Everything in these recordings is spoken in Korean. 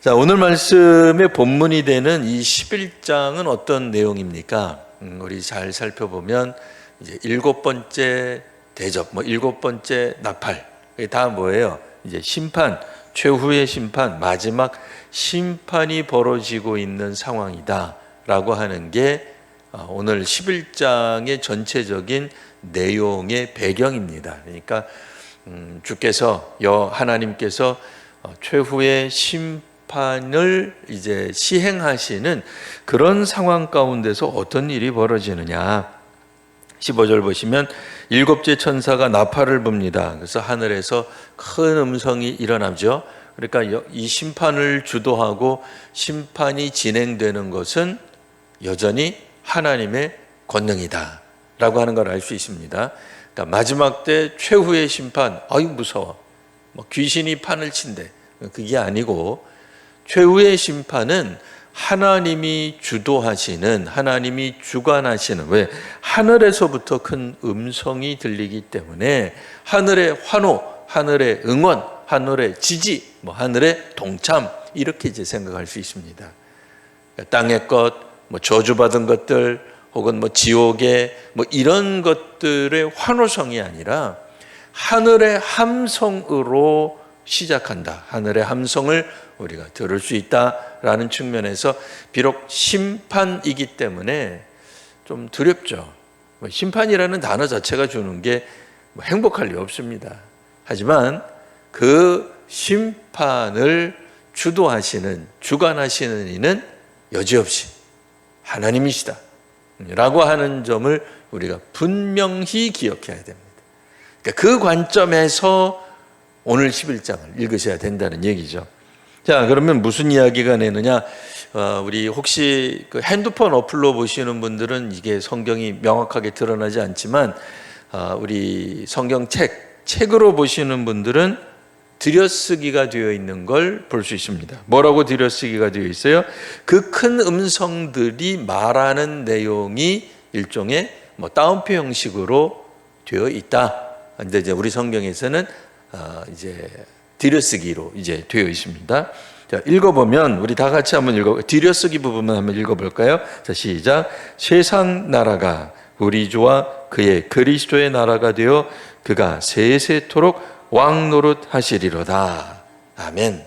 자, 오늘 말씀의 본문이 되는 이 11장은 어떤 내용입니까? 우리 잘 살펴보면 이제 7번째 대접, 뭐 7번째 나팔, 이게 다 뭐예요? 이제 심판, 최후의 심판, 마지막 심판이 벌어지고 있는 상황이다라고 하는 게 오늘 11장의 전체적인 내용의 배경입니다. 그러니까 주께서 하나님께서 최후의 심판을 이제 시행하시는 그런 상황 가운데서 어떤 일이 벌어지느냐. 15절 보시면 일곱째 천사가 나팔을 붑니다. 그래서 하늘에서 큰 음성이 일어나죠. 그러니까 이 심판을 주도하고 심판이 진행되는 것은 여전히 하나님의 권능이다 라고 하는 걸 알 수 있습니다. 그러니까 마지막 때 최후의 심판, 아유 무서워, 뭐 귀신이 판을 친대, 그게 아니고 최후의 심판은 하나님이 주도하시는, 하나님이 주관하시는, 왜? 하늘에서부터 큰 음성이 들리기 때문에 하늘의 환호, 하늘의 응원, 하늘의 지지, 뭐 하늘의 동참, 이렇게 이제 생각할 수 있습니다. 땅의 것, 뭐 저주받은 것들, 혹은 뭐 지옥의 뭐 이런 것들의 환호성이 아니라 하늘의 함성으로 시작한다. 하늘의 함성을 우리가 들을 수 있다라는 측면에서 비록 심판이기 때문에 좀 두렵죠. 심판이라는 단어 자체가 주는 게 행복할 리 없습니다. 하지만 그 심판을 주도하시는, 주관하시는 이는 여지없이 하나님이시다 라고 하는 점을 우리가 분명히 기억해야 됩니다. 그러니까 그 관점에서 오늘 11장을 읽으셔야 된다는 얘기죠. 자, 그러면 무슨 이야기가 되느냐? 우리 혹시 그 핸드폰 어플로 보시는 분들은 이게 성경이 명확하게 드러나지 않지만 우리 성경 책으로 보시는 분들은 들여쓰기가 되어 있는 걸 볼 수 있습니다. 뭐라고 들여쓰기가 되어 있어요? 그 큰 음성들이 말하는 내용이 일종의 뭐 따옴표 형식으로 되어 있다. 근데 이제 우리 성경에서는 이제 들여쓰기로 이제 되어 있습니다. 자, 읽어보면 우리 다 같이 한번 들여쓰기 부분만 한번 읽어볼까요? 자, 시작. 세상 나라가 우리 주와 그의 그리스도의 나라가 되어 그가 세세토록 왕 노릇 하시리로다. 아멘.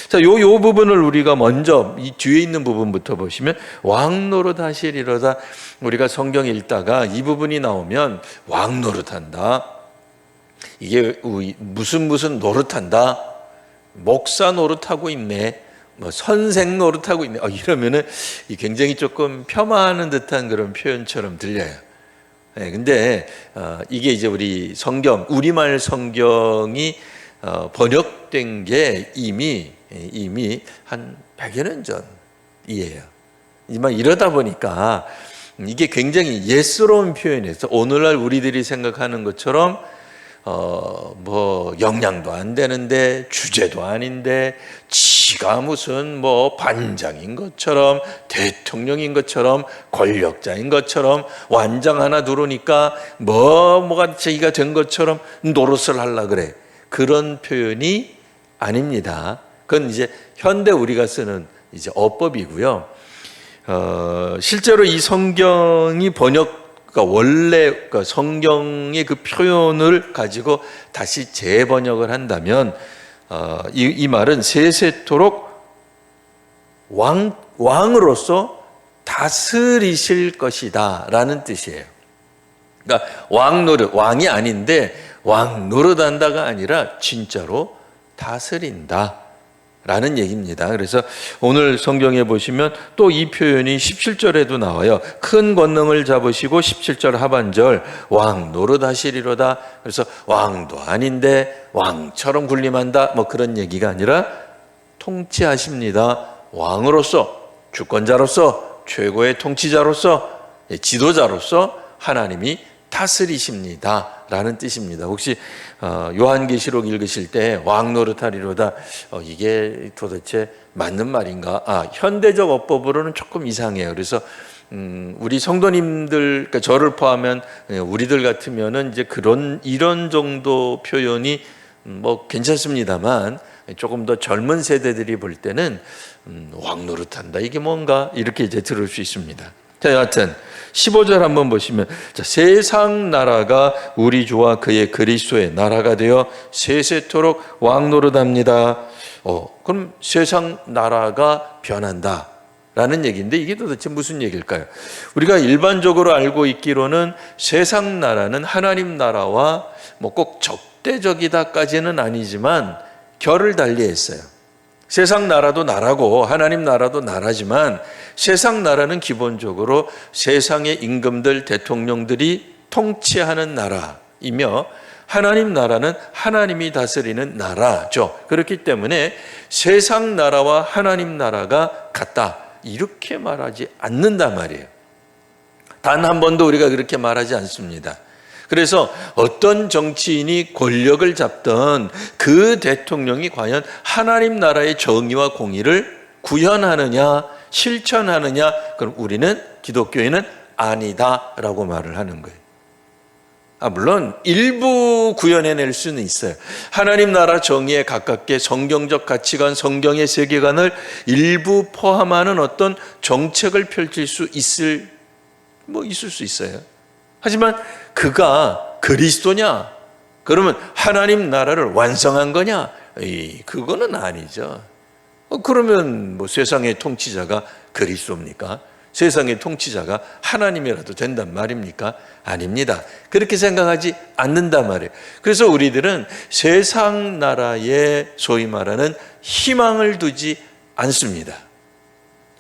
자, 요 부분을 우리가 먼저 이 뒤에 있는 부분부터 보시면 왕 노릇 하시리로다. 우리가 성경 읽다가 이 부분이 나오면 왕 노릇한다. 이게 무슨 노릇한다. 목사 노릇하고 있네. 뭐 선생 노릇하고 있네. 이러면은 굉장히 조금 폄하하는 듯한 그런 표현처럼 들려요. 네, 근데 이게 이제 우리 성경, 우리말 성경이 번역된 게 이미 한 100여 년 전이에요. 이러다 보니까 이게 굉장히 옛스러운 표현이어서 오늘날 우리들이 생각하는 것처럼 뭐 영양도 안 되는데 주제도 아닌데 지가 무슨 뭐 반장인 것처럼 대통령인 것처럼 권력자인 것처럼 완장 하나 들어오니까 뭐가 자기가 된 것처럼 노릇을 하려 그래. 그런 표현이 아닙니다. 그건 이제 현대 우리가 쓰는 이제 어법이고요. 실제로 이 성경이 그러니까 원래 성경의 그 표현을 가지고 다시 재번역을 한다면 이 말은 세세토록 왕으로서 다스리실 것이다 라는 뜻이에요. 그러니까 왕노릇, 왕이 아닌데 왕노릇한다가 아니라 진짜로 다스린다 라는 얘기입니다. 그래서 오늘 성경에 보시면 또 이 표현이 17절에도 나와요. 큰 권능을 잡으시고 17절 하반절 왕 노릇하시리로다. 그래서 왕도 아닌데 왕처럼 군림한다 뭐 그런 얘기가 아니라 통치하십니다. 왕으로서, 주권자로서, 최고의 통치자로서, 지도자로서 하나님이 다스리십니다 라는 뜻입니다. 혹시 요한계시록 읽으실 때 왕 노릇하리로다, 이게 도대체 맞는 말인가? 현대적 어법으로는 조금 이상해요. 그래서 우리 성도님들, 그러니까 저를 포함한 우리들 같으면은 이제 이런 정도 표현이 뭐 괜찮습니다만 조금 더 젊은 세대들이 볼 때는 왕 노릇한다, 이게 뭔가 이렇게 이제 들을 수 있습니다. 자, 여하튼 15절 한번 보시면, 자, 세상 나라가 우리 주와 그의 그리스도의 나라가 되어 세세토록 왕 노릇합니다. 그럼 세상 나라가 변한다 라는 얘기인데, 이게 도대체 무슨 얘기일까요? 우리가 일반적으로 알고 있기로는 세상 나라는 하나님 나라와 뭐 꼭 적대적이다까지는 아니지만 결을 달리했어요. 세상 나라도 나라고 하나님 나라도 나라지만, 세상 나라는 기본적으로 세상의 임금들, 대통령들이 통치하는 나라이며, 하나님 나라는 하나님이 다스리는 나라죠. 그렇기 때문에 세상 나라와 하나님 나라가 같다, 이렇게 말하지 않는단 말이에요. 단 한 번도 우리가 그렇게 말하지 않습니다. 그래서 어떤 정치인이 권력을 잡던 그 대통령이 과연 하나님 나라의 정의와 공의를 구현하느냐, 실천하느냐, 그럼 우리는, 기독교인은 아니다라고 말을 하는 거예요. 물론 일부 구현해낼 수는 있어요. 하나님 나라 정의에 가깝게 성경적 가치관, 성경의 세계관을 일부 포함하는 어떤 정책을 펼칠 수 있을 수 있어요. 하지만 그가 그리스도냐? 그러면 하나님 나라를 완성한 거냐? 그거는 아니죠. 그러면 뭐 세상의 통치자가 그리스도입니까? 세상의 통치자가 하나님이라도 된단 말입니까? 아닙니다. 그렇게 생각하지 않는단 말이에요. 그래서 우리들은 세상 나라에 소위 말하는 희망을 두지 않습니다.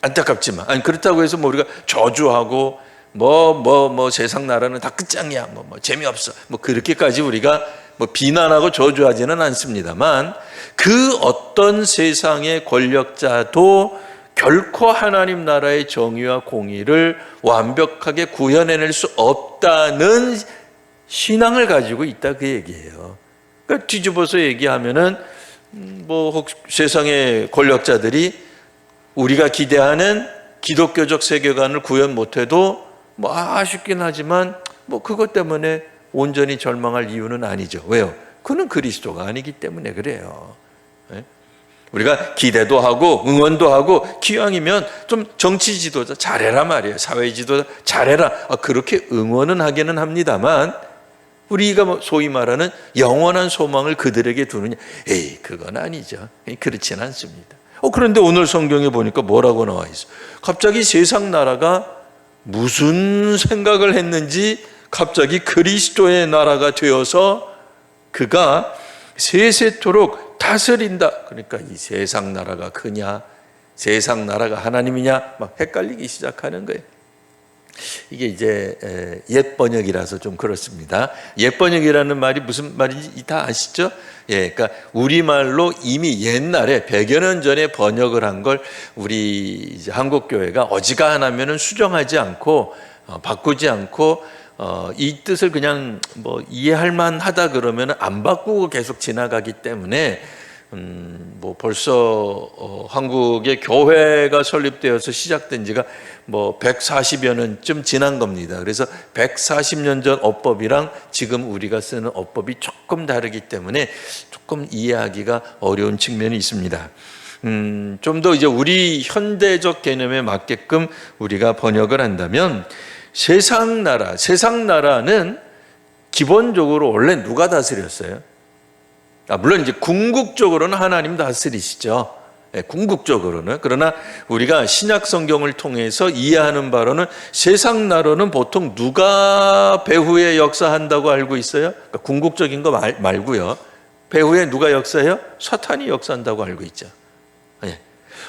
안타깝지만, 아니 그렇다고 해서 뭐 우리가 저주하고 세상 나라는 다 끝장이야, 재미없어, 그렇게까지 우리가 비난하고 저주하지는 않습니다만, 그 어떤 세상의 권력자도 결코 하나님 나라의 정의와 공의를 완벽하게 구현해낼 수 없다는 신앙을 가지고 있다, 그 얘기예요. 그러니까 뒤집어서 얘기하면은 세상의 권력자들이 우리가 기대하는 기독교적 세계관을 구현 못해도 아쉽긴 하지만 그것 때문에 온전히 절망할 이유는 아니죠. 왜요? 그는 그리스도가 아니기 때문에 그래요. 우리가 기대도 하고 응원도 하고, 기왕이면 좀 정치 지도자 잘해라 말이에요. 사회 지도자 잘해라, 그렇게 응원은 하기는 합니다만, 우리가 소위 말하는 영원한 소망을 그들에게 두느냐? 그건 아니죠. 그렇지는 않습니다. 그런데 오늘 성경에 보니까 뭐라고 나와 있어? 갑자기 세상 나라가 무슨 생각을 했는지 갑자기 그리스도의 나라가 되어서 그가 세세토록 다스린다. 그러니까 이 세상 나라가 그냐, 세상 나라가 하나님이냐, 헷갈리기 시작하는 거예요. 이게 이제 옛 번역이라서 좀 그렇습니다. 옛 번역이라는 말이 무슨 말인지 다 아시죠? 그러니까 우리말로 이미 옛날에 100여 년 전에 번역을 한 걸 우리 이제 한국 교회가 어지간하면은 수정하지 않고 바꾸지 않고 이 뜻을 그냥 이해할 만하다 그러면 안 바꾸고 계속 지나가기 때문에 벌써 한국의 교회가 설립되어서 시작된 지가 140여 년쯤 지난 겁니다. 그래서 140년 전 어법이랑 지금 우리가 쓰는 어법이 조금 다르기 때문에 조금 이해하기가 어려운 측면이 있습니다. 좀 더 이제 우리 현대적 개념에 맞게끔 우리가 번역을 한다면, 세상 나라는 기본적으로 원래 누가 다스렸어요? 물론 이제 궁극적으로는 하나님 다스리시죠. 궁극적으로는. 그러나 우리가 신약 성경을 통해서 이해하는 바로는 세상 나라는 보통 누가 배후에 역사한다고 알고 있어요? 그러니까 궁극적인 거 말고요. 배후에 누가 역사해요? 사탄이 역사한다고 알고 있죠.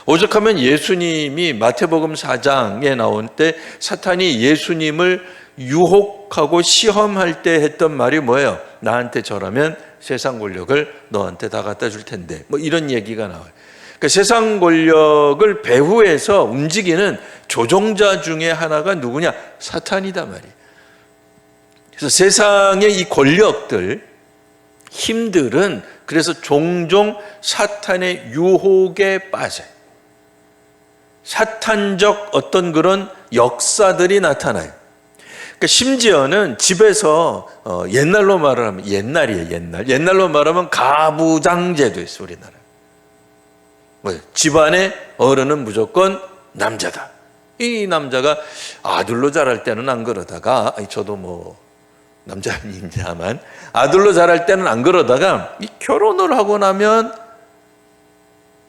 오죽하면 예수님이 마태복음 4장에 나온 때 사탄이 예수님을 유혹하고 시험할 때 했던 말이 뭐예요? 나한테 절하면 세상 권력을 너한테 다 갖다 줄 텐데, 이런 얘기가 나와요. 그러니까 세상 권력을 배후에서 움직이는 조종자 중에 하나가 누구냐? 사탄이다 말이에요. 그래서 세상의 이 권력들, 힘들은 그래서 종종 사탄의 유혹에 빠져요. 사탄적 어떤 그런 역사들이 나타나요. 그러니까 심지어는 집에서 옛날로 말을 하면, 옛날이에요, 옛날로 말하면 가부장제도 있어, 우리나라. 집안의 어른은 무조건 남자다. 이 남자가 아들로 자랄 때는 안 그러다가, 저도 뭐 남자입니다만 아들로 자랄 때는 안 그러다가 이 결혼을 하고 나면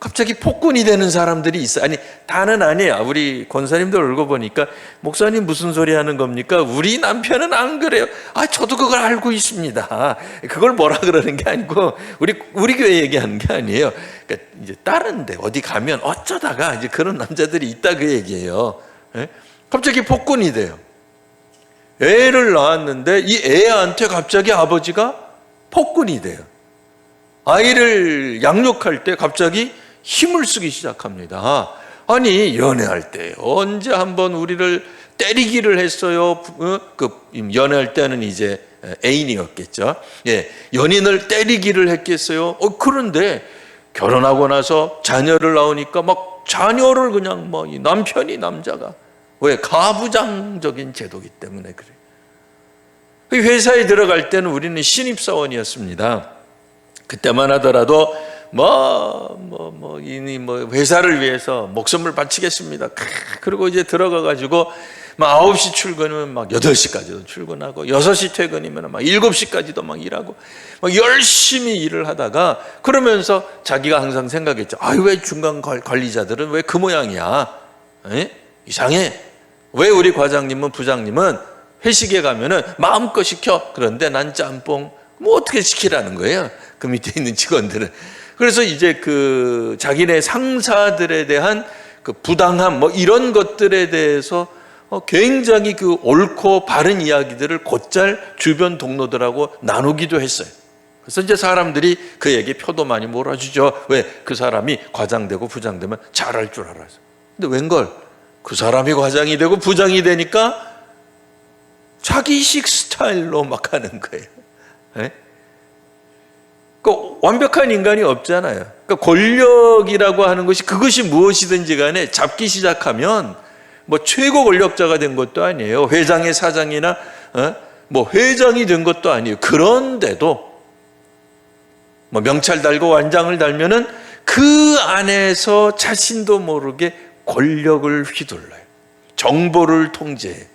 갑자기 폭군이 되는 사람들이 있어. 아니, 다는 아니에요. 우리 권사님들 얼굴 보니까 목사님 무슨 소리 하는 겁니까? 우리 남편은 안 그래요. 저도 그걸 알고 있습니다. 그걸 뭐라 그러는 게 아니고 우리 교회 얘기하는 게 아니에요. 그러니까 이제 다른데 어디 가면 어쩌다가 이제 그런 남자들이 있다 그 얘기예요. 갑자기 폭군이 돼요. 애를 낳았는데 이 애한테 갑자기 아버지가 폭군이 돼요. 아이를 양육할 때 갑자기 힘을 쓰기 시작합니다. 아니, 연애할 때 언제 한번 우리를 때리기를 했어요. 연애할 때는 이제 애인이었겠죠. 연인을 때리기를 했겠어요. 그런데 결혼하고 나서 자녀를 낳으니까 막 자녀를 그냥 뭐 남편이 남자가, 왜? 가부장적인 제도이기 때문에 그래. 회사에 들어갈 때는 우리는 신입사원이었습니다. 그때만 하더라도 회사를 위해서 목숨을 바치겠습니다. 그리고 이제 들어가가지고 9시 출근이면 막 8시까지도 출근하고 6시 퇴근이면 막 7시까지도 막 일하고 막 열심히 일을 하다가, 그러면서 자기가 항상 생각했죠. 왜 중간 관리자들은 왜 그 모양이야? 이상해. 왜 우리 과장님은 부장님은 회식에 가면은 마음껏 시켜. 그런데 난 짬뽕 어떻게 시키라는 거예요? 그 밑에 있는 직원들은. 그래서 이제 자기네 상사들에 대한 부당함 이런 것들에 대해서 굉장히 옳고 바른 이야기들을 곧잘 주변 동료들하고 나누기도 했어요. 그래서 이제 사람들이 그에게 표도 많이 몰아주죠. 왜? 그 사람이 과장되고 부장되면 잘할 줄 알아서. 근데 웬걸? 그 사람이 과장이 되고 부장이 되니까 자기식 스타일로 막 하는 거예요. 완벽한 인간이 없잖아요. 그러니까 권력이라고 하는 것이, 그것이 무엇이든지 간에 잡기 시작하면 최고 권력자가 된 것도 아니에요. 회장의 사장이나 회장이 된 것도 아니에요. 그런데도 명찰 달고 완장을 달면은 그 안에서 자신도 모르게 권력을 휘둘러요. 정보를 통제해요.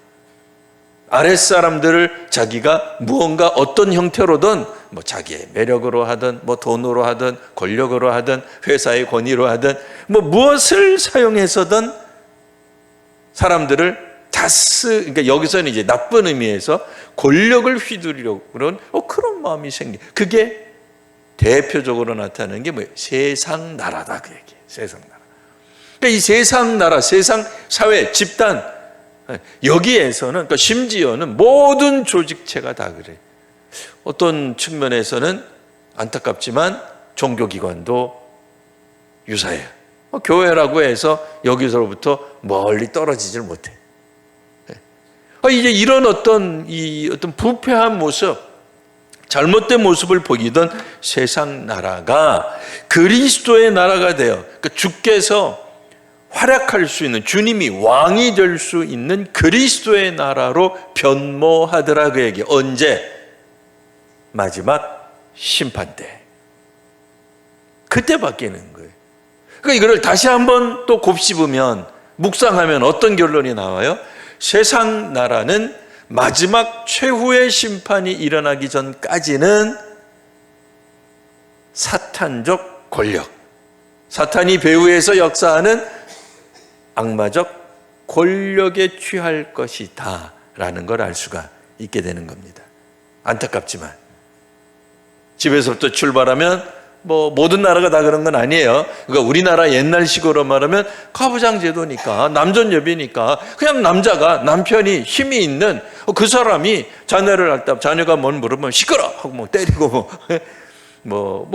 아랫사람들을 자기가 무언가 어떤 형태로든 자기의 매력으로 하든 돈으로 하든 권력으로 하든 회사의 권위로 하든 무엇을 사용해서든 사람들을 그러니까 여기서는 이제 나쁜 의미에서 권력을 휘두르려고 그런 그런 마음이 생겨. 그게 대표적으로 나타나는 게 세상 나라다 그 얘기예요. 세상 나라. 그러니까 이 세상 나라, 세상 사회, 집단, 여기에서는, 그러니까 심지어는 모든 조직체가 다 그래. 어떤 측면에서는 안타깝지만 종교기관도 유사해요. 교회라고 해서 여기서부터 멀리 떨어지질 못해. 이제 이런 어떤 부패한 모습, 잘못된 모습을 보이던 세상 나라가 그리스도의 나라가 되어, 그러니까 주께서 활약할 수 있는, 주님이 왕이 될 수 있는 그리스도의 나라로 변모하더라 그 얘기. 언제? 마지막 심판 때. 그때 바뀌는 거예요. 그러니까 이거를 다시 한번 또 곱씹으면, 묵상하면 어떤 결론이 나와요? 세상 나라는 마지막 최후의 심판이 일어나기 전까지는 사탄적 권력, 사탄이 배후에서 역사하는 악마적 권력에 취할 것이다 라는 걸 알 수가 있게 되는 겁니다. 안타깝지만 집에서부터 출발하면 모든 나라가 다 그런 건 아니에요. 그러니까 우리나라 옛날식으로 말하면 가부장 제도니까, 남존여비니까 그냥 남편이 힘이 있는 그 사람이 자녀를 할 때 자녀가 뭘 물으면 시끄러 하고 때리고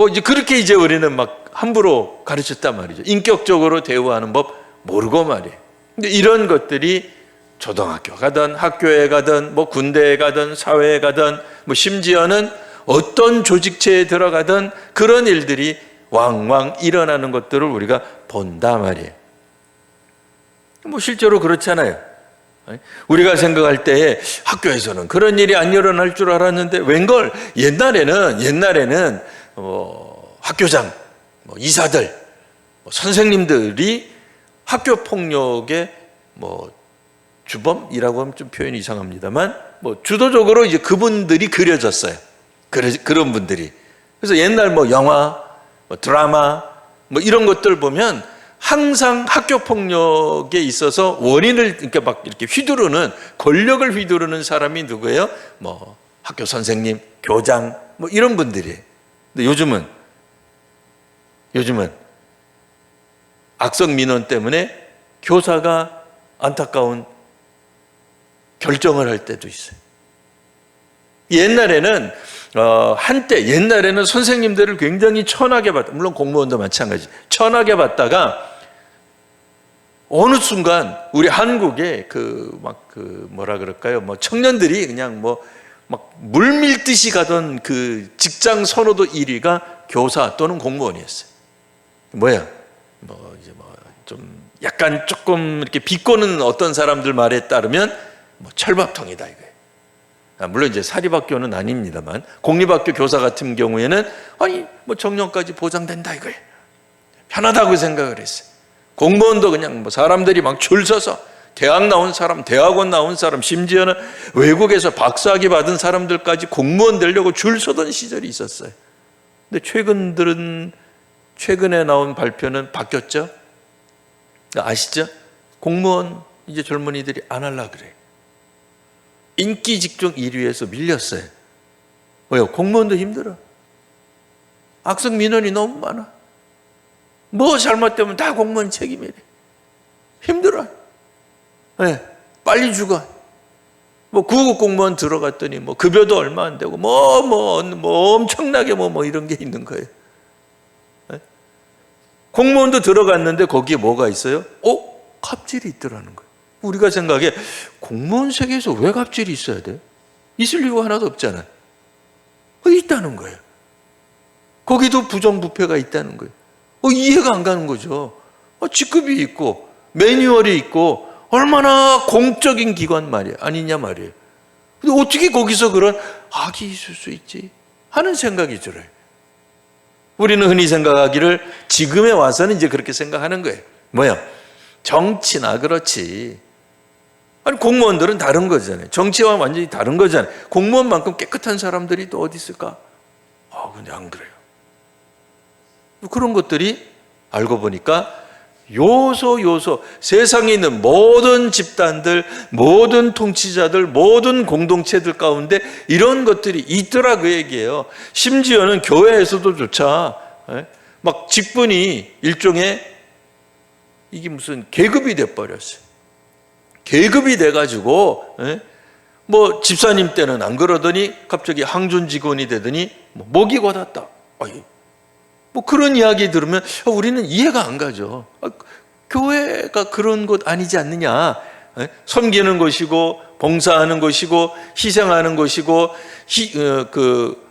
이제 그렇게 이제 우리는 막 함부로 가르쳤단 말이죠. 인격적으로 대우하는 법 모르고 말이에요. 근데 이런 것들이 초등학교 가든 학교에 가든 군대에 가든 사회에 가든 심지어는 어떤 조직체에 들어가든 그런 일들이 왕왕 일어나는 것들을 우리가 본다 말이에요. 실제로 그렇잖아요. 우리가 생각할 때에 학교에서는 그런 일이 안 일어날 줄 알았는데 웬걸 옛날에는 학교장, 이사들 선생님들이 학교 폭력의 주범이라고 하면 좀 표현이 이상합니다만 주도적으로 이제 그분들이 그려졌어요. 그런 분들이. 그래서 옛날 영화, 드라마 이런 것들 보면 항상 학교 폭력에 있어서 원인을 이렇게 휘두르는, 권력을 휘두르는 사람이 누구예요? 학교 선생님, 교장 이런 분들이에요. 근데 요즘은 악성 민원 때문에 교사가 안타까운 결정을 할 때도 있어요. 옛날에는 선생님들을 굉장히 천하게 봤다. 물론 공무원도 마찬가지. 천하게 봤다가 어느 순간 우리 한국에 청년들이 그냥 물밀듯이 가던 그 직장 선호도 1위가 교사 또는 공무원이었어요. 좀 약간 조금 이렇게 비꼬는 어떤 사람들 말에 따르면 철밥통이다 이거예요. 물론 이제 사립학교는 아닙니다만 공립학교 교사 같은 경우에는 정년까지 보장된다 이거예요. 편하다고 생각을 했어요. 공무원도 그냥 사람들이 막 줄 서서 대학 나온 사람, 대학원 나온 사람, 심지어는 외국에서 박사학위 받은 사람들까지 공무원 되려고 줄 서던 시절이 있었어요. 근데 최근에 나온 발표는 바뀌었죠. 아시죠? 공무원 이제 젊은이들이 안 하려고 그래요. 인기 직종 1위에서 밀렸어요. 왜요? 공무원도 힘들어. 악성 민원이 너무 많아. 잘못되면 다 공무원 책임이래. 힘들어. 네, 빨리 죽어. 구급 공무원 들어갔더니 급여도 얼마 안 되고 엄청나게 이런 게 있는 거예요. 네? 공무원도 들어갔는데 거기에 뭐가 있어요? 갑질이 있더라는 거예요. 우리가 생각해 공무원 세계에서 왜 갑질이 있어야 돼? 있을 이유가 하나도 없잖아요. 있다는 거예요. 거기도 부정부패가 있다는 거예요. 이해가 안 가는 거죠. 직급이 있고 매뉴얼이 있고 얼마나 공적인 기관 아니냐 말이에요. 근데 어떻게 거기서 그런 악이 있을 수 있지 하는 생각이 들어요. 우리는 흔히 생각하기를 지금에 와서는 이제 그렇게 생각하는 거예요. 정치나 그렇지. 공무원들은 다른 거잖아요. 정치와 완전히 다른 거잖아요. 공무원만큼 깨끗한 사람들이 또 어디 있을까? 근데 안 그래요. 그런 것들이 알고 보니까 요소 세상에 있는 모든 집단들, 모든 통치자들, 모든 공동체들 가운데 이런 것들이 있더라 그 얘기예요. 심지어는 교회에서도 조차 직분이 일종의 이게 무슨 계급이 돼버렸어요. 계급이 돼가지고 집사님 때는 안 그러더니 갑자기 항존 직원이 되더니 목이 곧았다. 그런 이야기 들으면 우리는 이해가 안 가죠. 교회가 그런 곳 아니지 않느냐. 섬기는 것이고 봉사하는 것이고 희생하는 것이고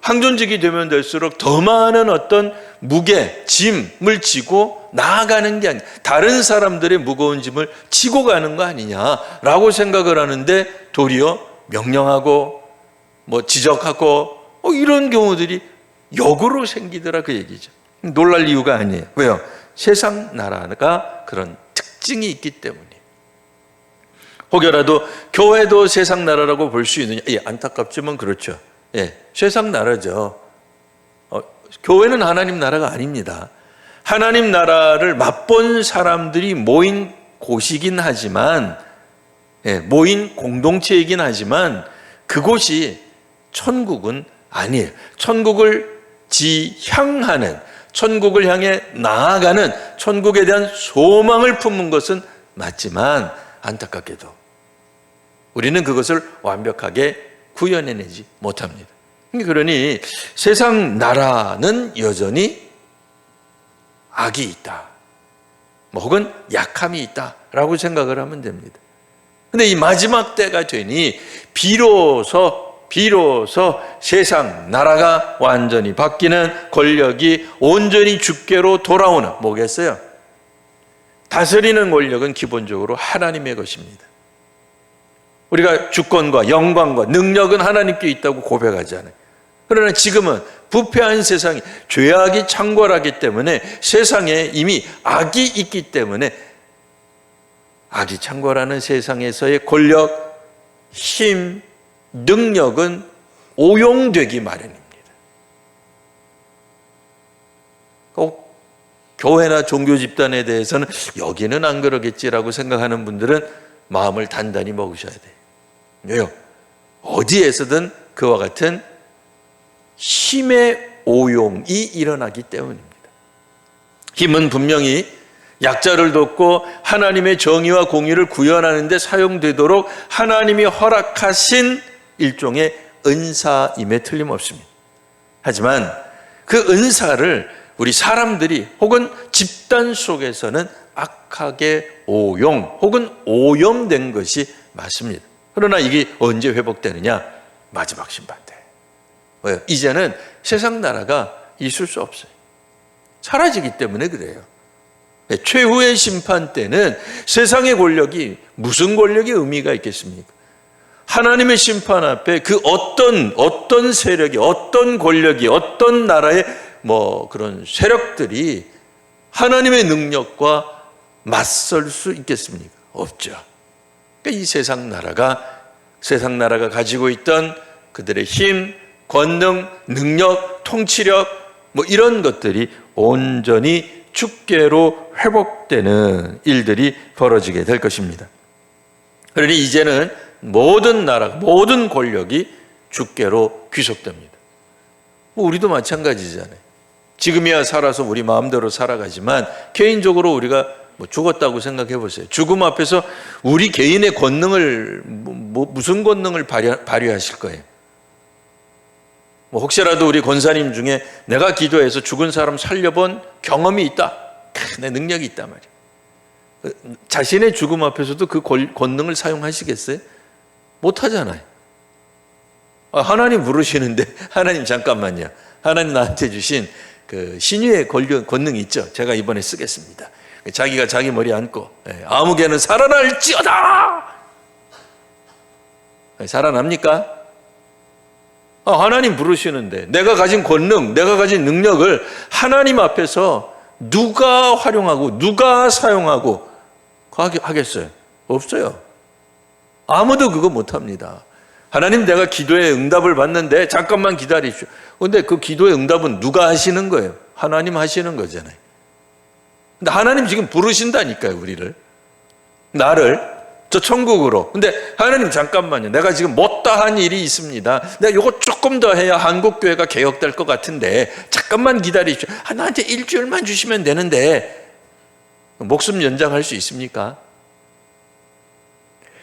항존직이 되면 될수록 더 많은 어떤 무게, 짐을 지고 나아가는 게 아니냐. 다른 사람들의 무거운 짐을 지고 가는 거 아니냐라고 생각을 하는데 도리어 명령하고 지적하고 이런 경우들이 역으로 생기더라 그 얘기죠. 놀랄 이유가 아니에요. 왜요? 세상 나라가 그런 특징이 있기 때문이에요. 혹여라도 교회도 세상 나라라고 볼 수 있느냐? 안타깝지만 그렇죠. 세상 나라죠. 교회는 하나님 나라가 아닙니다. 하나님 나라를 맛본 사람들이 모인 곳이긴 하지만, 모인 공동체이긴 하지만 그곳이 천국은 아니에요. 천국을 지향하는, 천국을 향해 나아가는, 천국에 대한 소망을 품는 것은 맞지만 안타깝게도 우리는 그것을 완벽하게 구현해내지 못합니다. 그러니 세상 나라는 여전히 악이 있다, 혹은 약함이 있다라고 생각을 하면 됩니다. 그런데 이 마지막 때가 되니 비로소 세상 나라가 완전히 바뀌는, 권력이 온전히 주께로 돌아오는, 뭐겠어요? 다스리는 권력은 기본적으로 하나님의 것입니다. 우리가 주권과 영광과 능력은 하나님께 있다고 고백하잖아요. 그러나 지금은 부패한 세상이, 죄악이 창궐하기 때문에 세상에 이미 악이 있기 때문에 악이 창궐하는 세상에서의 권력, 힘, 능력은 오용되기 마련입니다. 꼭 교회나 종교 집단에 대해서는 여기는 안 그러겠지라고 생각하는 분들은 마음을 단단히 먹으셔야 돼요. 왜요? 어디에서든 그와 같은 힘의 오용이 일어나기 때문입니다. 힘은 분명히 약자를 돕고 하나님의 정의와 공의를 구현하는 데 사용되도록 하나님이 허락하신 일종의 은사임에 틀림없습니다. 하지만 그 은사를 우리 사람들이 혹은 집단 속에서는 악하게 오용 혹은 오염된 것이 맞습니다. 그러나 이게 언제 회복되느냐? 마지막 심판 때. 왜요? 이제는 세상 나라가 있을 수 없어요. 사라지기 때문에 그래요. 최후의 심판 때는 세상의 권력이 무슨 권력의 의미가 있겠습니까? 하나님의 심판 앞에 그 어떤 세력이, 어떤 권력이, 어떤 나라의 그런 세력들이 하나님의 능력과 맞설 수 있겠습니까? 없죠. 그러니까 이 세상 나라가 가지고 있던 그들의 힘, 권능, 능력, 통치력 이런 것들이 온전히 주께로 회복되는 일들이 벌어지게 될 것입니다. 그러니 이제는 모든 나라, 모든 권력이 주께로 귀속됩니다. 우리도 마찬가지잖아요. 지금이야 살아서 우리 마음대로 살아가지만 개인적으로 우리가 죽었다고 생각해 보세요. 죽음 앞에서 우리 개인의 권능을 무슨 권능을 발휘하실 거예요? 혹시라도 우리 권사님 중에 내가 기도해서 죽은 사람 살려본 경험이 있다, 내 능력이 있단 말이에요. 자신의 죽음 앞에서도 그 권능을 사용하시겠어요? 못하잖아요. 하나님 부르시는데 하나님 잠깐만요. 하나님 나한테 주신 그 신유의 권능이 있죠. 제가 이번에 쓰겠습니다. 자기가 자기 머리 안고 아무개는 살아날지어다. 살아납니까? 하나님 부르시는데 내가 가진 권능, 내가 가진 능력을 하나님 앞에서 누가 활용하고 누가 사용하고 하겠어요? 없어요. 아무도 그거 못합니다. 하나님, 내가 기도에 응답을 받는데 잠깐만 기다리십시오. 그런데 그 기도의 응답은 누가 하시는 거예요? 하나님 하시는 거잖아요. 근데 하나님 지금 부르신다니까요, 우리를. 나를 저 천국으로. 근데 하나님 잠깐만요. 내가 지금 못다한 일이 있습니다. 내가 이거 조금 더 해야 한국교회가 개혁될 것 같은데 잠깐만 기다리십시오. 나한테 일주일만 주시면 되는데 목숨 연장할 수 있습니까?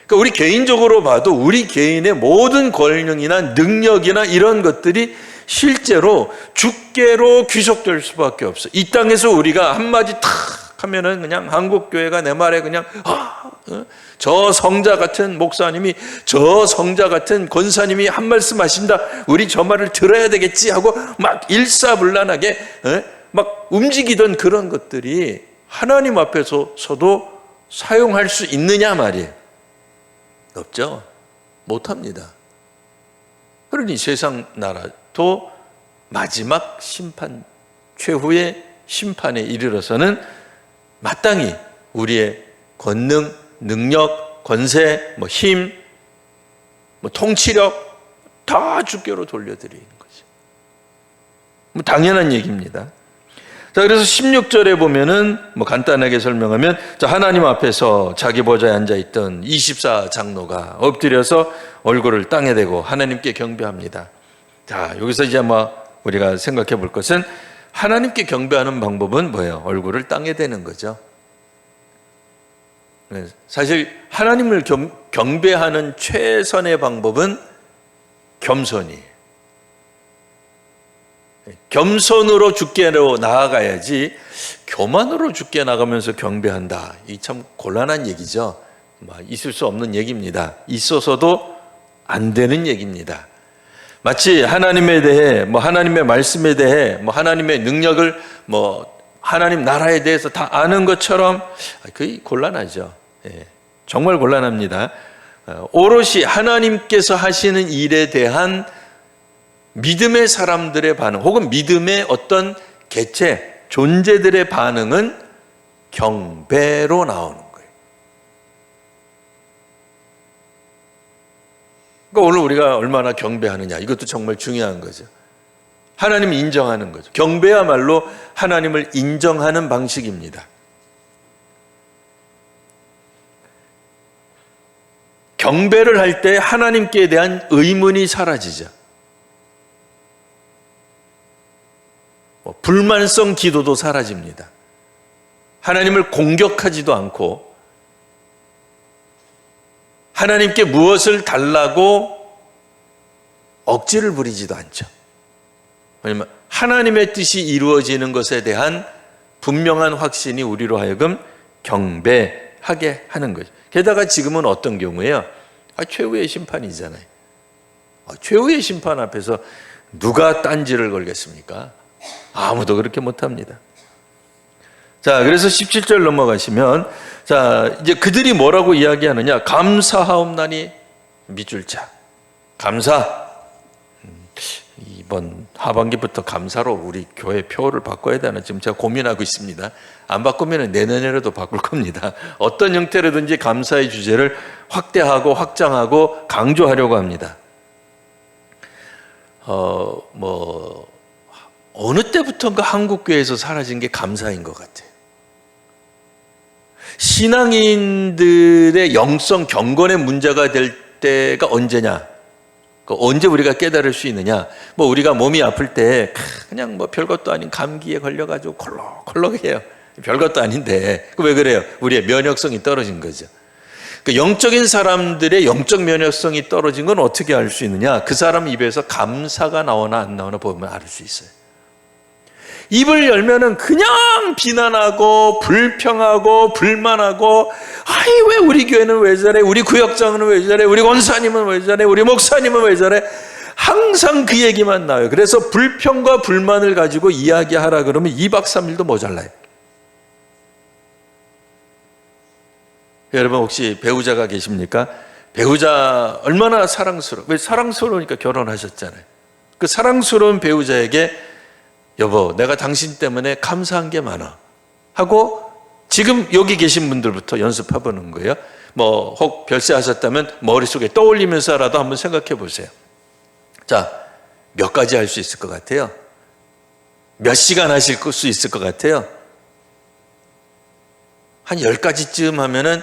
그러니까 우리 개인적으로 봐도 우리 개인의 모든 권능이나 능력이나 이런 것들이 실제로 주께로 귀속될 수밖에 없어. 이 땅에서 우리가 한마디 탁 하면은 그냥 한국교회가 내 말에 그냥 저 성자 같은 목사님이, 저 성자 같은 권사님이 한 말씀 하신다, 우리 저 말을 들어야 되겠지 하고 막 일사불란하게 막 움직이던 그런 것들이 하나님 앞에서도 사용할 수 있느냐 말이에요. 없죠. 못합니다. 그러니 세상 나라도 마지막 심판, 최후의 심판에 이르러서는 마땅히 우리의 권능, 능력, 권세, 힘, 통치력 다 주께로 돌려드리는 거죠. 당연한 얘기입니다. 자, 그래서 16절에 보면은 간단하게 설명하면, 하나님 앞에서 자기 보좌에 앉아있던 24장로가 엎드려서 얼굴을 땅에 대고 하나님께 경배합니다. 자, 여기서 이제 우리가 생각해 볼 것은 하나님께 경배하는 방법은 뭐예요? 얼굴을 땅에 대는 거죠. 사실 하나님을 경배하는 최선의 방법은 겸손이에요. 겸손으로 주께로 나아가야지 교만으로 주께 나가면서 경배한다. 이 참 곤란한 얘기죠. 있을 수 없는 얘기입니다. 있어서도 안 되는 얘기입니다. 마치 하나님에 대해, 하나님의 말씀에 대해, 하나님의 능력을, 하나님 나라에 대해서 다 아는 것처럼, 그게 곤란하죠. 정말 곤란합니다. 오롯이 하나님께서 하시는 일에 대한 믿음의 사람들의 반응 혹은 믿음의 어떤 개체, 존재들의 반응은 경배로 나오는 거예요. 그러니까 오늘 우리가 얼마나 경배하느냐, 이것도 정말 중요한 거죠. 하나님을 인정하는 거죠. 경배야말로 하나님을 인정하는 방식입니다. 경배를 할 때 하나님께 대한 의문이 사라지죠. 불만성 기도도 사라집니다. 하나님을 공격하지도 않고 하나님께 무엇을 달라고 억지를 부리지도 않죠. 왜냐하면 하나님의 뜻이 이루어지는 것에 대한 분명한 확신이 우리로 하여금 경배하게 하는 거죠. 게다가 지금은 어떤 경우에요? 최후의 심판이잖아요. 최후의 심판 앞에서 누가 딴지를 걸겠습니까? 아무도 그렇게 못합니다. 자, 그래서 17절 넘어가시면, 자, 이제 그들이 뭐라고 이야기하느냐? 감사하옵나니 밑줄 자. 감사. 이번 하반기부터 감사로 우리 교회 표를 바꿔야 되나 지금 제가 고민하고 있습니다. 안 바꾸면 내년에라도 바꿀 겁니다. 어떤 형태로든지 감사의 주제를 확대하고 확장하고 강조하려고 합니다. 어느 때부터인가 한국교회에서 사라진 게 감사인 것 같아요. 신앙인들의 영성 경건의 문제가 될 때가 언제냐? 언제 우리가 깨달을 수 있느냐? 우리가 몸이 아플 때 그냥 별것도 아닌 감기에 걸려가지고 콜록콜록해요. 별것도 아닌데 왜 그래요? 우리의 면역성이 떨어진 거죠. 영적인 사람들의 영적 면역성이 떨어진 건 어떻게 알 수 있느냐? 그 사람 입에서 감사가 나오나 안 나오나 보면 알 수 있어요. 입을 열면은 그냥 비난하고 불평하고 불만하고, 왜 우리 교회는 왜 저래? 우리 구역장은 왜 저래? 우리 권사님은 왜 저래? 우리 목사님은 왜 저래? 항상 그 얘기만 나와요. 그래서 불평과 불만을 가지고 이야기하라 그러면 2박 3일도 모자라요. 여러분 혹시 배우자가 계십니까? 배우자 얼마나 왜 사랑스러우니까 결혼하셨잖아요. 그 사랑스러운 배우자에게 여보, 내가 당신 때문에 감사한 게 많아 하고 지금 여기 계신 분들부터 연습해보는 거예요. 혹 별세하셨다면 머릿속에 떠올리면서라도 한번 생각해 보세요. 자, 몇 가지 할 수 있을 것 같아요? 몇 시간 하실 수 있을 것 같아요? 한 10가지쯤 하면은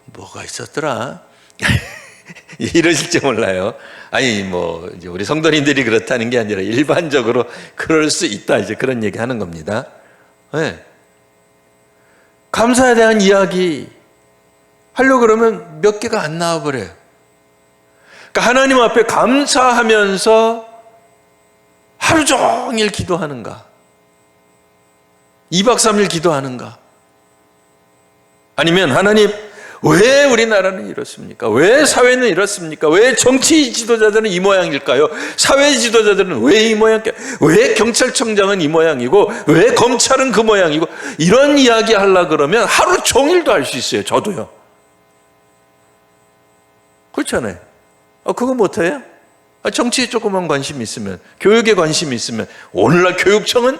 뭐가 있었더라? 이러실지 몰라요. 이제 우리 성도님들이 그렇다는 게 아니라 일반적으로 그럴 수 있다, 이제 그런 얘기 하는 겁니다. 네. 감사에 대한 이야기 하려고 그러면 몇 개가 안 나와버려요. 그러니까 하나님 앞에 감사하면서 하루 종일 기도하는가? 2박 3일 기도하는가? 아니면 하나님, 왜 우리나라는 이렇습니까? 왜 사회는 이렇습니까? 왜 정치 지도자들은 이 모양일까요? 사회 지도자들은 왜 이 모양일까요? 왜 경찰청장은 이 모양이고 왜 검찰은 그 모양이고, 이런 이야기 하려고 그러면 하루 종일도 할 수 있어요. 저도요. 그렇잖아요. 그거 못해요? 정치에 조금만 관심이 있으면, 교육에 관심이 있으면, 오늘날 교육청은,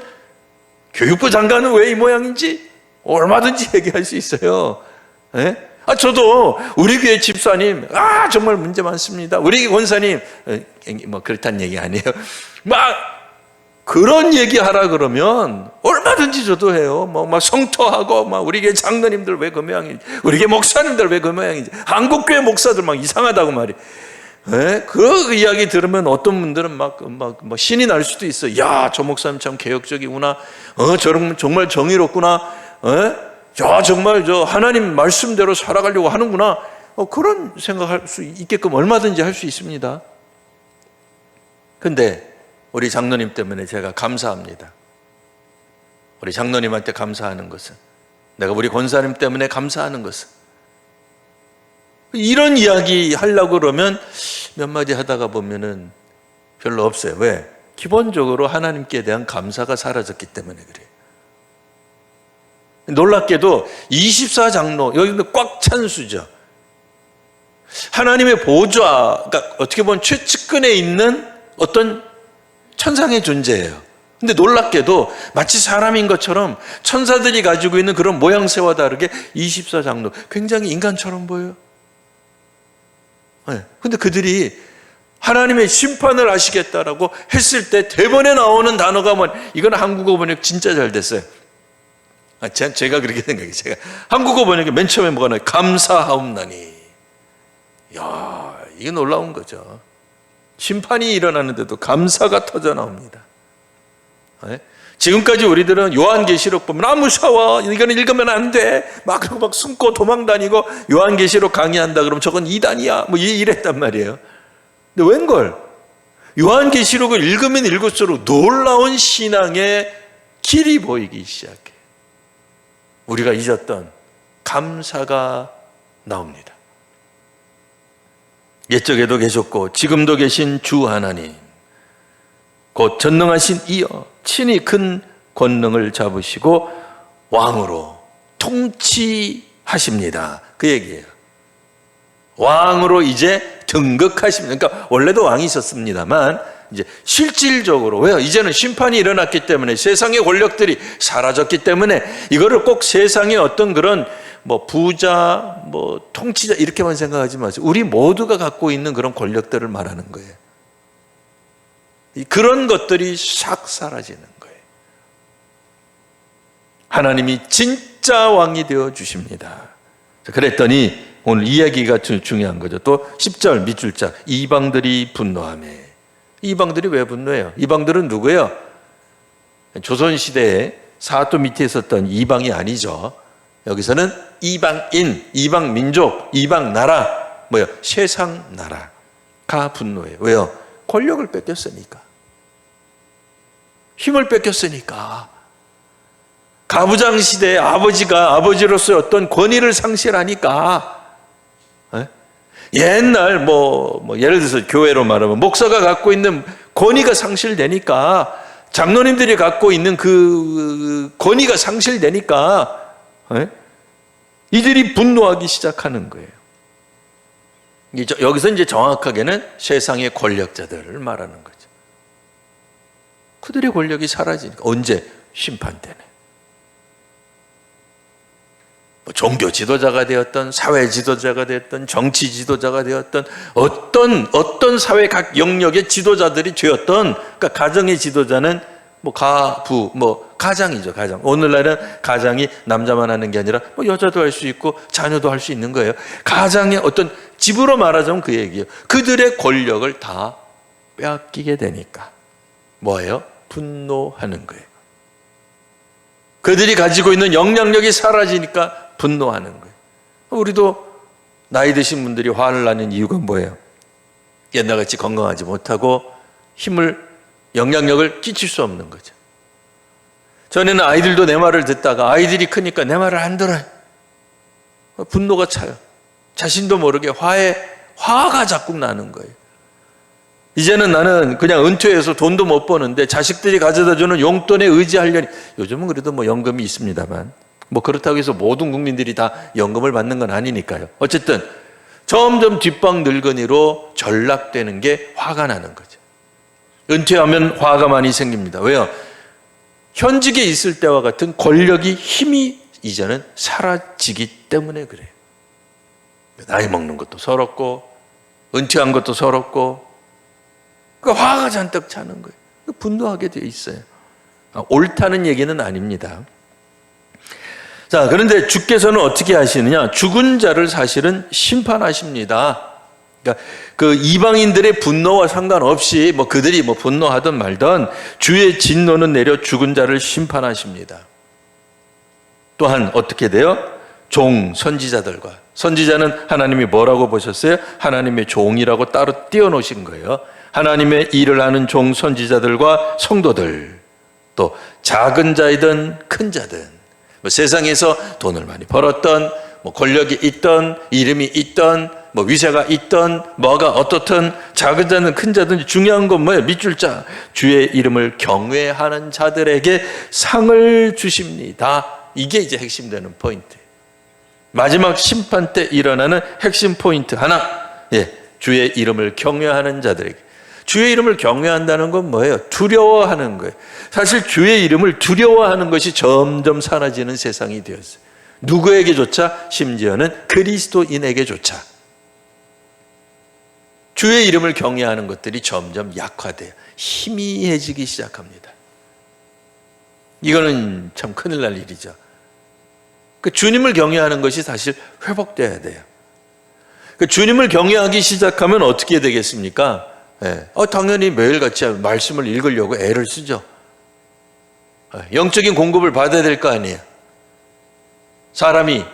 교육부 장관은 왜 이 모양인지 얼마든지 얘기할 수 있어요. 네? 저도 우리 교회 집사님 정말 문제 많습니다. 우리 권사님 그렇다는 얘기 아니에요. 그런 얘기 하라 그러면 얼마든지 저도 해요. 성토하고 우리 교회 장로님들 왜 그 모양인지, 우리 교회 목사님들 왜 그 모양인지, 한국교회 목사들 이상하다고 말이에요. 네? 그 이야기 들으면 어떤 분들은 신이 날 수도 있어요. 야, 저 목사님 참 개혁적이구나. 저런 정말 정의롭구나. 정말 하나님 말씀대로 살아가려고 하는구나. 그런 생각할 수 있게끔 얼마든지 할 수 있습니다. 근데 우리 장로님 때문에 제가 감사합니다. 우리 장로님한테 감사하는 것은, 내가 우리 권사님 때문에 감사하는 것은, 이런 이야기 하려고 그러면 몇 마디 하다가 보면은 별로 없어요. 왜? 기본적으로 하나님께 대한 감사가 사라졌기 때문에 그래요. 놀랍게도 24장로, 여기는 꽉 찬 수죠. 하나님의 보좌, 그러니까 어떻게 보면 최측근에 있는 어떤 천상의 존재예요. 근데 놀랍게도 마치 사람인 것처럼 천사들이 가지고 있는 그런 모양새와 다르게 24장로 굉장히 인간처럼 보여요. 근데 그들이 하나님의 심판을 하시겠다라고 했을 때 대본에 나오는 단어가 이건 한국어 번역 진짜 잘 됐어요. 제가 그렇게 생각해요. 제가 한국어 번역에 맨 처음에 뭐가 나와요? 감사하옵나니. 이야, 이게 놀라운 거죠. 심판이 일어나는데도 감사가 터져 나옵니다. 지금까지 우리들은 요한계시록 보면 무서워, 이거는 읽으면 안 돼, 그러고 막 숨고 도망 다니고 요한계시록 강의한다 그러면 저건 이단이야 이랬단 말이에요. 근데 웬걸 요한계시록을 읽으면 읽을수록 놀라운 신앙의 길이 보이기 시작해. 우리가 잊었던 감사가 나옵니다. 옛적에도 계셨고 지금도 계신 주 하나님, 곧 전능하신 이여 친히 큰 권능을 잡으시고 왕으로 통치하십니다. 그 얘기예요. 왕으로 이제 등극하십니다. 그러니까 원래도 왕이 있었습니다만 이제 실질적으로, 왜요? 이제는 심판이 일어났기 때문에, 세상의 권력들이 사라졌기 때문에 이거를 꼭 세상의 어떤 그런 부자, 통치자 이렇게만 생각하지 마세요. 우리 모두가 갖고 있는 그런 권력들을 말하는 거예요. 그런 것들이 싹 사라지는 거예요. 하나님이 진짜 왕이 되어 주십니다. 그랬더니 오늘 이야기가 중요한 거죠. 또 10절 밑줄짝, 이방들이 분노하매. 이방들이 왜 분노해요? 이방들은 누구예요? 조선시대에 사또 밑에 있었던 이방이 아니죠. 여기서는 이방인, 이방민족, 이방나라, 세상 나라가 분노해요. 왜요? 권력을 뺏겼으니까. 힘을 뺏겼으니까. 가부장 시대에 아버지로서의 어떤 권위를 상실하니까. 옛날 예를 들어서 교회로 말하면 목사가 갖고 있는 권위가 상실되니까, 장로님들이 갖고 있는 그 권위가 상실되니까 이들이 분노하기 시작하는 거예요. 여기서 이제 정확하게는 세상의 권력자들을 말하는 거죠. 그들의 권력이 사라지니까. 언제? 심판 때네. 종교 지도자가 되었던, 사회 지도자가 되었던, 정치 지도자가 되었던, 어떤 사회 각 영역의 지도자들이 되었던, 그러니까 가정의 지도자는 가장이죠, 가장. 오늘날은 가장이 남자만 하는 게 아니라 여자도 할 수 있고 자녀도 할 수 있는 거예요. 가장의 어떤 집으로 말하자면 그 얘기예요. 그들의 권력을 다 빼앗기게 되니까 뭐예요? 분노하는 거예요. 그들이 가지고 있는 영향력이 사라지니까 분노하는 거예요. 우리도 나이 드신 분들이 화를 나는 이유가 뭐예요? 옛날같이 건강하지 못하고 영향력을 끼칠 수 없는 거죠. 전에는 아이들도 내 말을 듣다가 아이들이 크니까 내 말을 안 들어요. 분노가 차요. 자신도 모르게 화가 자꾸 나는 거예요. 이제는 나는 그냥 은퇴해서 돈도 못 버는데 자식들이 가져다 주는 용돈에 의지하려니, 요즘은 그래도 연금이 있습니다만 그렇다고 해서 모든 국민들이 다 연금을 받는 건 아니니까요. 어쨌든 점점 뒷방 늙은이로 전락되는 게 화가 나는 거죠. 은퇴하면 화가 많이 생깁니다. 왜요? 현직에 있을 때와 같은 권력이, 힘이 이제는 사라지기 때문에 그래요. 나이 먹는 것도 서럽고 은퇴한 것도 서럽고, 그러니까 화가 잔뜩 차는 거예요. 분노하게 돼 있어요. 옳다는 얘기는 아닙니다. 자, 그런데 주께서는 어떻게 하시느냐? 죽은 자를 사실은 심판하십니다. 그러니까 그 이방인들의 분노와 상관없이 그들이 분노하든 말든 주의 진노는 내려 죽은 자를 심판하십니다. 또한 어떻게 돼요? 선지자들과, 선지자는 하나님이 뭐라고 보셨어요? 하나님의 종이라고 따로 띄워놓으신 거예요. 하나님의 일을 하는 선지자들과 성도들, 또 작은 자이든 큰 자든, 세상에서 돈을 많이 벌었던, 권력이 있던, 이름이 있던, 위세가 있던, 뭐가 어떻든, 작은 자든 큰 자든 중요한 건 뭐예요? 밑줄자, 주의 이름을 경외하는 자들에게 상을 주십니다. 이게 이제 핵심되는 포인트예요. 마지막 심판 때 일어나는 핵심 포인트 하나, 주의 이름을 경외하는 자들에게. 주의 이름을 경외한다는 건 뭐예요? 두려워하는 거예요. 사실 주의 이름을 두려워하는 것이 점점 사라지는 세상이 되었어요. 누구에게조차, 심지어는 그리스도인에게조차 주의 이름을 경외하는 것들이 점점 약화돼요. 희미해지기 시작합니다. 이거는 참 큰일 날 일이죠. 그 주님을 경외하는 것이 사실 회복돼야 돼요. 그 주님을 경외하기 시작하면 어떻게 되겠습니까? 당연히 매일같이 말씀을 읽으려고 애를 쓰죠. 영적인 공급을 받아야 될 거 아니에요. 사람이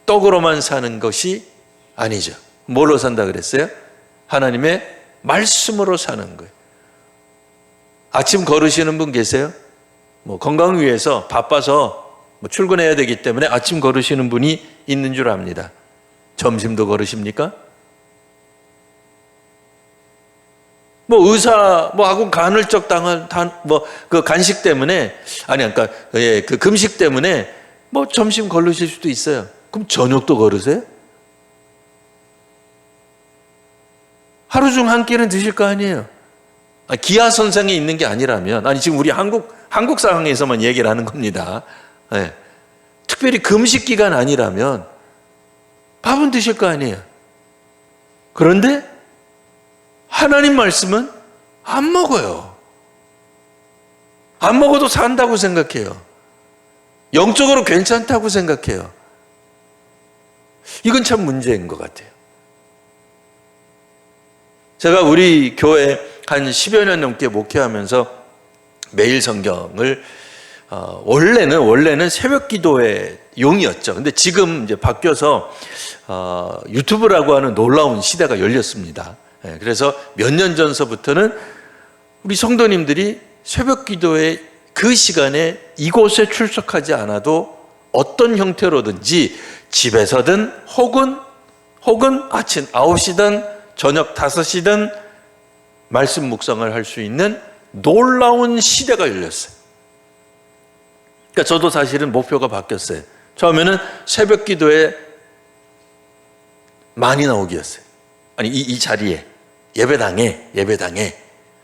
떡으로만 사는 것이 아니죠. 뭘로 산다 그랬어요? 하나님의 말씀으로 사는 거예요. 아침 걸으시는 분 계세요? 건강을 위해서 바빠서 출근해야 되기 때문에 아침 걸으시는 분이 있는 줄 압니다. 점심도 걸으십니까? 의사하고 간헐적 당한 그 간식 때문에 그러니까 그 금식 때문에 점심 걸으실 수도 있어요. 그럼 저녁도 걸으세요? 하루 중 한 끼는 드실 거 아니에요. 기하선상에 있는 게 아니라면, 지금 우리 한국 상황에서만 얘기를 하는 겁니다. 특별히 금식 기간 아니라면 밥은 드실 거 아니에요. 그런데 하나님 말씀은 안 먹어요. 안 먹어도 산다고 생각해요. 영적으로 괜찮다고 생각해요. 이건 참 문제인 것 같아요. 제가 우리 교회 한 10여 년 넘게 목회하면서 매일 성경을 원래는 새벽 기도의 용이었죠. 근데 지금 이제 바뀌어서 유튜브라고 하는 놀라운 시대가 열렸습니다. 그래서 몇 년 전서부터는 우리 성도님들이 새벽 기도의 그 시간에 이곳에 출석하지 않아도 어떤 형태로든지 집에서든 혹은 아침 9시든 저녁 5시든 말씀 묵상을 할 수 있는 놀라운 시대가 열렸어요. 그러니까 저도 사실은 목표가 바뀌었어요. 처음에는 새벽 기도에 많이 나오기였어요. 이 자리에 예배당에.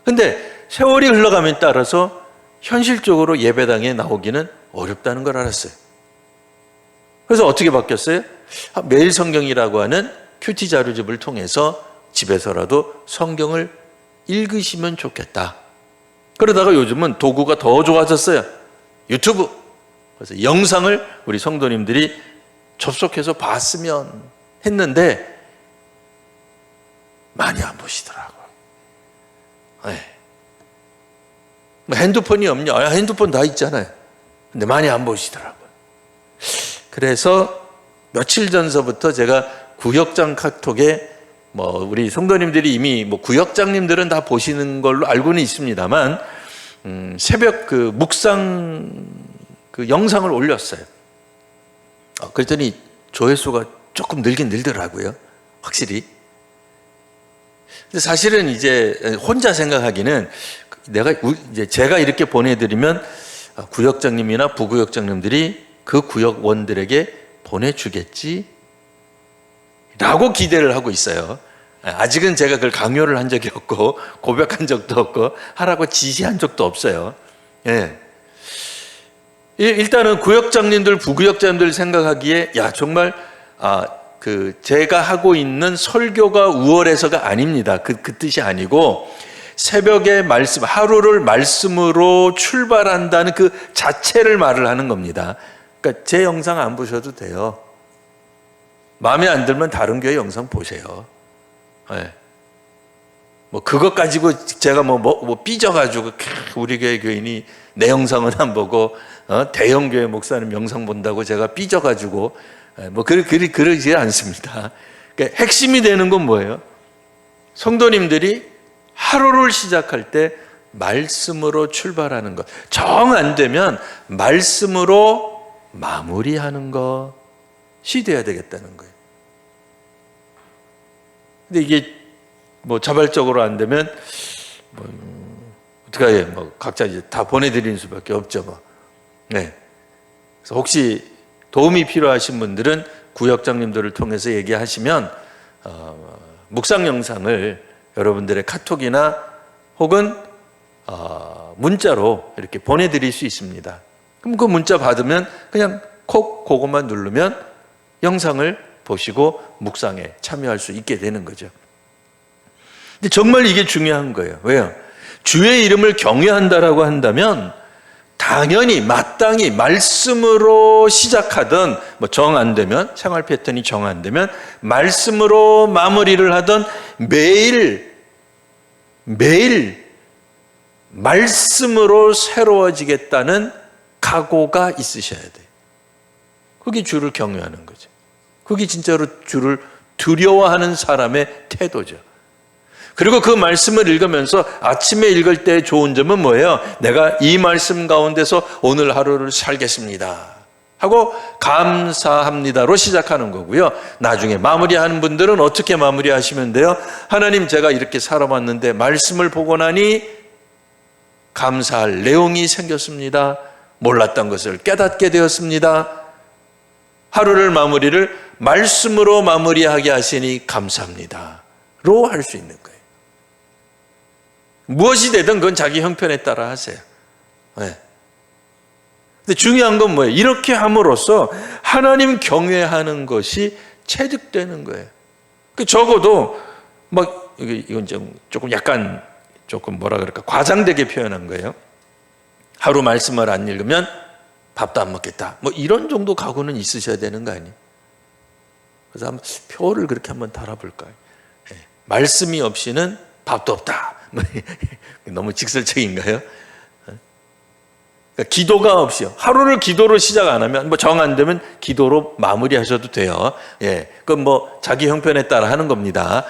근데 세월이 흘러감에 따라서 현실적으로 예배당에 나오기는 어렵다는 걸 알았어요. 그래서 어떻게 바뀌었어요? 매일 성경이라고 하는 큐티 자료집을 통해서 집에서라도 성경을 읽으시면 좋겠다. 그러다가 요즘은 도구가 더 좋아졌어요. 유튜브. 그래서 영상을 우리 성도님들이 접속해서 봤으면 했는데 많이 안 보시더라고요. 핸드폰이 없냐? 핸드폰 다 있잖아요. 근데 많이 안 보시더라고요. 그래서 며칠 전서부터 제가 구역장 카톡에 우리 성도님들이 이미 구역장님들은 다 보시는 걸로 알고는 있습니다만 새벽 그 묵상 그 영상을 올렸어요. 그랬더니 조회수가 조금 늘긴 늘더라고요. 확실히. 근데 사실은 이제 혼자 생각하기는 제가 이렇게 보내드리면 구역장님이나 부구역장님들이 그 구역원들에게 보내주겠지 라고 기대를 하고 있어요. 아직은 제가 그걸 강요를 한 적이 없고 고백한 적도 없고 하라고 지시한 적도 없어요. 일단은 구역장님들, 부구역장님들 생각하기에 정말 제가 하고 있는 설교가 우월해서가 아닙니다. 그 뜻이 아니고 새벽에 말씀, 하루를 말씀으로 출발한다는 그 자체를 말을 하는 겁니다. 그러니까 제 영상 안 보셔도 돼요. 마음에 안 들면 다른 교회 영상 보세요. 그것 가지고 제가 삐져가지고 우리 교회 교인이 내 영상은 안 보고 대형 교회 목사님 영상 본다고 제가 삐져가지고 그러지 않습니다. 그러니까 핵심이 되는 건 뭐예요? 성도님들이 하루를 시작할 때 말씀으로 출발하는 것. 정 안 되면 말씀으로 마무리하는 것이 돼야 되겠다는 거예요. 근데 이게 자발적으로 안 되면 어떡하게 각자 이제 다 보내드리는 수밖에 없죠. 그래서 혹시 도움이 필요하신 분들은 구역장님들을 통해서 얘기하시면 묵상 영상을 여러분들의 카톡이나 혹은 문자로 이렇게 보내드릴 수 있습니다. 그럼 그 문자 받으면 그냥 콕 그것만 누르면 영상을 보시고 묵상에 참여할 수 있게 되는 거죠. 근데 정말 이게 중요한 거예요. 왜요? 주의 이름을 경외한다라고 한다면 당연히 마땅히 말씀으로 시작하든 정 안 되면 생활 패턴이 정 안 되면 말씀으로 마무리를 하던 매일 말씀으로 새로워지겠다는 각오가 있으셔야 돼요. 그게 주를 경외하는 거죠. 그게 진짜로 주를 두려워하는 사람의 태도죠. 그리고 그 말씀을 읽으면서 아침에 읽을 때 좋은 점은 뭐예요? 내가 이 말씀 가운데서 오늘 하루를 살겠습니다 하고 감사합니다로 시작하는 거고요. 나중에 마무리하는 분들은 어떻게 마무리하시면 돼요? 하나님, 제가 이렇게 살아왔는데 말씀을 보고 나니 감사할 내용이 생겼습니다. 몰랐던 것을 깨닫게 되었습니다. 하루를 마무리를 말씀으로 마무리하게 하시니 감사합니다 로 할 수 있는 거예요. 무엇이 되든 그건 자기 형편에 따라 하세요. 네. 근데 중요한 건 뭐예요? 이렇게 함으로써 하나님 경외하는 것이 체득되는 거예요. 적어도 이건 조금 약간 뭐라 그럴까 과장되게 표현한 거예요. 하루 말씀을 안 읽으면 밥도 안 먹겠다. 이런 정도 각오는 있으셔야 되는 거 아니에요? 그래서 한번 표를 그렇게 한번 달아볼까요? 네. 말씀이 없이는 밥도 없다. 너무 직설적인가요? 그러니까 기도가 없이요. 하루를 기도로 시작 안 하면 정 안 되면 기도로 마무리하셔도 돼요. 예, 그건 자기 형편에 따라 하는 겁니다.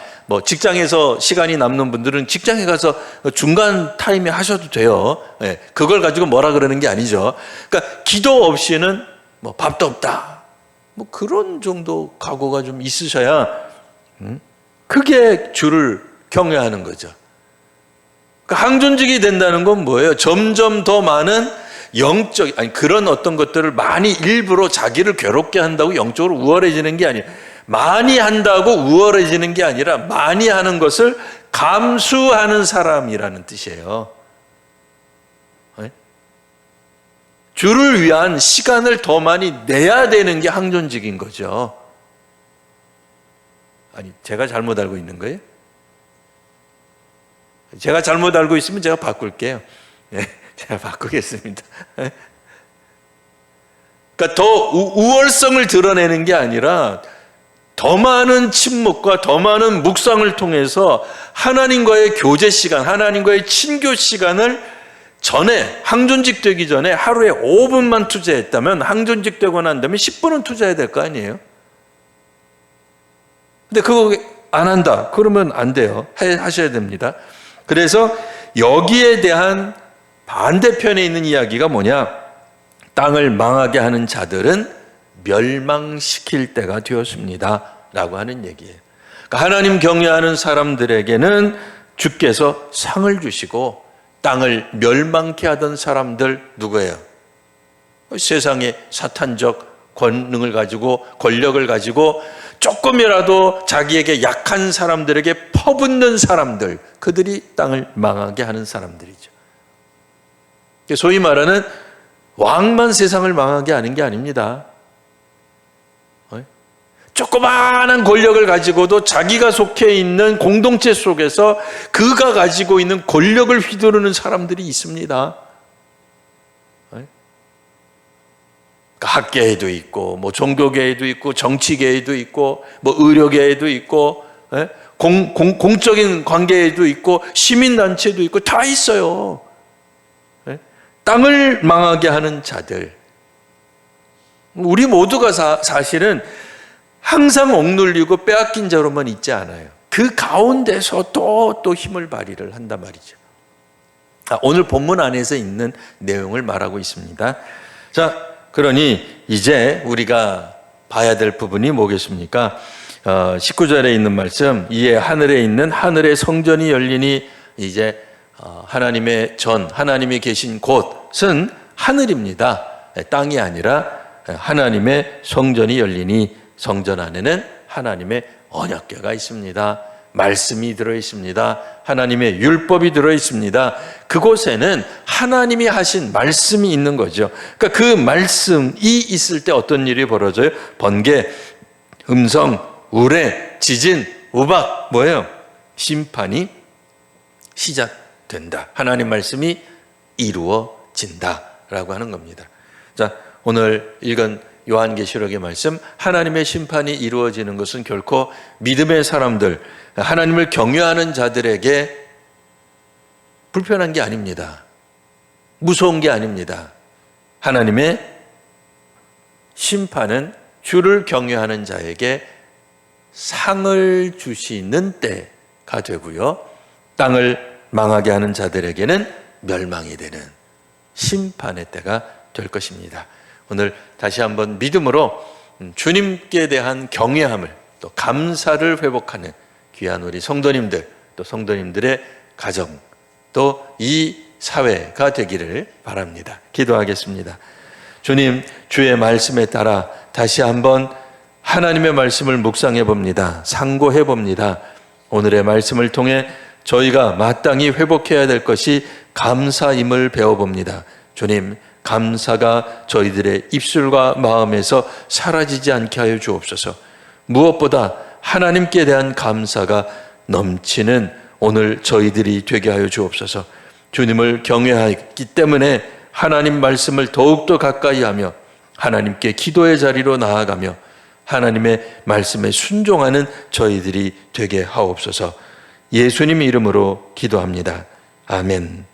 직장에서 시간이 남는 분들은 직장에 가서 중간 타임에 하셔도 돼요. 예, 그걸 가지고 뭐라 그러는 게 아니죠. 그러니까 기도 없이는 밥도 없다. 그런 정도 각오가 좀 있으셔야 그게 주를 경외하는 거죠. 항존직이 된다는 건 뭐예요? 점점 더 많은 그런 어떤 것들을 많이 일부러 자기를 괴롭게 한다고 영적으로 우월해지는 게 아니에요. 많이 한다고 우월해지는 게 아니라 많이 하는 것을 감수하는 사람이라는 뜻이에요. 주를 위한 시간을 더 많이 내야 되는 게 항존직인 거죠. 제가 잘못 알고 있는 거예요? 제가 잘못 알고 있으면 제가 바꿀게요. 네, 제가 바꾸겠습니다. 그러니까 더 우월성을 드러내는 게 아니라 더 많은 침묵과 더 많은 묵상을 통해서 하나님과의 교제 시간, 하나님과의 친교 시간을 항존직 되기 전에 하루에 5분만 투자했다면 항존직 되고 난 다음에 10분은 투자해야 될 거 아니에요? 근데 그거 안 한다. 그러면 안 돼요. 하셔야 됩니다. 그래서 여기에 대한 반대편에 있는 이야기가 뭐냐? 땅을 망하게 하는 자들은 멸망시킬 때가 되었습니다 라고 하는 얘기예요. 그러니까 하나님 경외하는 사람들에게는 주께서 상을 주시고 땅을 멸망케 하던 사람들 누구예요? 세상의 사탄적 권능을 가지고 권력을 가지고 조금이라도 자기에게 약한 사람들에게 퍼붓는 사람들, 그들이 땅을 망하게 하는 사람들이죠. 소위 말하는 왕만 세상을 망하게 하는 게 아닙니다. 조그마한 권력을 가지고도 자기가 속해 있는 공동체 속에서 그가 가지고 있는 권력을 휘두르는 사람들이 있습니다. 학계에도 있고, 종교계에도 있고, 정치계에도 있고, 의료계에도 있고, 공적인 관계에도 있고, 시민단체도 있고, 다 있어요. 땅을 망하게 하는 자들. 우리 모두가 사실은 항상 억눌리고 빼앗긴 자로만 있지 않아요. 그 가운데서 또 힘을 발휘를 한단 말이죠. 오늘 본문 안에서 있는 내용을 말하고 있습니다. 자, 그러니 이제 우리가 봐야 될 부분이 뭐겠습니까? 19절에 있는 말씀, 이에 하늘에 있는 하늘의 성전이 열리니, 이제 하나님이 계신 곳은 하늘입니다. 땅이 아니라 하나님의 성전이 열리니, 성전 안에는 하나님의 언약궤가 있습니다. 말씀이 들어 있습니다. 하나님의 율법이 들어 있습니다. 그곳에는 하나님이 하신 말씀이 있는 거죠. 그러니까 그 말씀이 있을 때 어떤 일이 벌어져요? 번개, 음성, 우레, 지진, 우박, 뭐예요? 심판이 시작된다. 하나님 말씀이 이루어진다라고 하는 겁니다. 자, 오늘 읽은 요한계시록의 말씀, 하나님의 심판이 이루어지는 것은 결코 믿음의 사람들, 하나님을 경외하는 자들에게 불편한 게 아닙니다. 무서운 게 아닙니다. 하나님의 심판은 주를 경외하는 자에게 상을 주시는 때가 되고요, 땅을 망하게 하는 자들에게는 멸망이 되는 심판의 때가 될 것입니다. 오늘 다시 한번 믿음으로 주님께 대한 경외함을, 또 감사를 회복하는 귀한 우리 성도님들, 또 성도님들의 가정, 또 이 사회가 되기를 바랍니다. 기도하겠습니다. 주님, 주의 말씀에 따라 다시 한번 하나님의 말씀을 묵상해 봅니다. 상고해 봅니다. 오늘의 말씀을 통해 저희가 마땅히 회복해야 될 것이 감사임을 배워봅니다. 주님, 감사가 저희들의 입술과 마음에서 사라지지 않게 하여 주옵소서. 무엇보다 하나님께 대한 감사가 넘치는 오늘 저희들이 되게 하여 주옵소서. 주님을 경외하기 때문에 하나님 말씀을 더욱더 가까이 하며 하나님께 기도의 자리로 나아가며 하나님의 말씀에 순종하는 저희들이 되게 하옵소서. 예수님 이름으로 기도합니다. 아멘.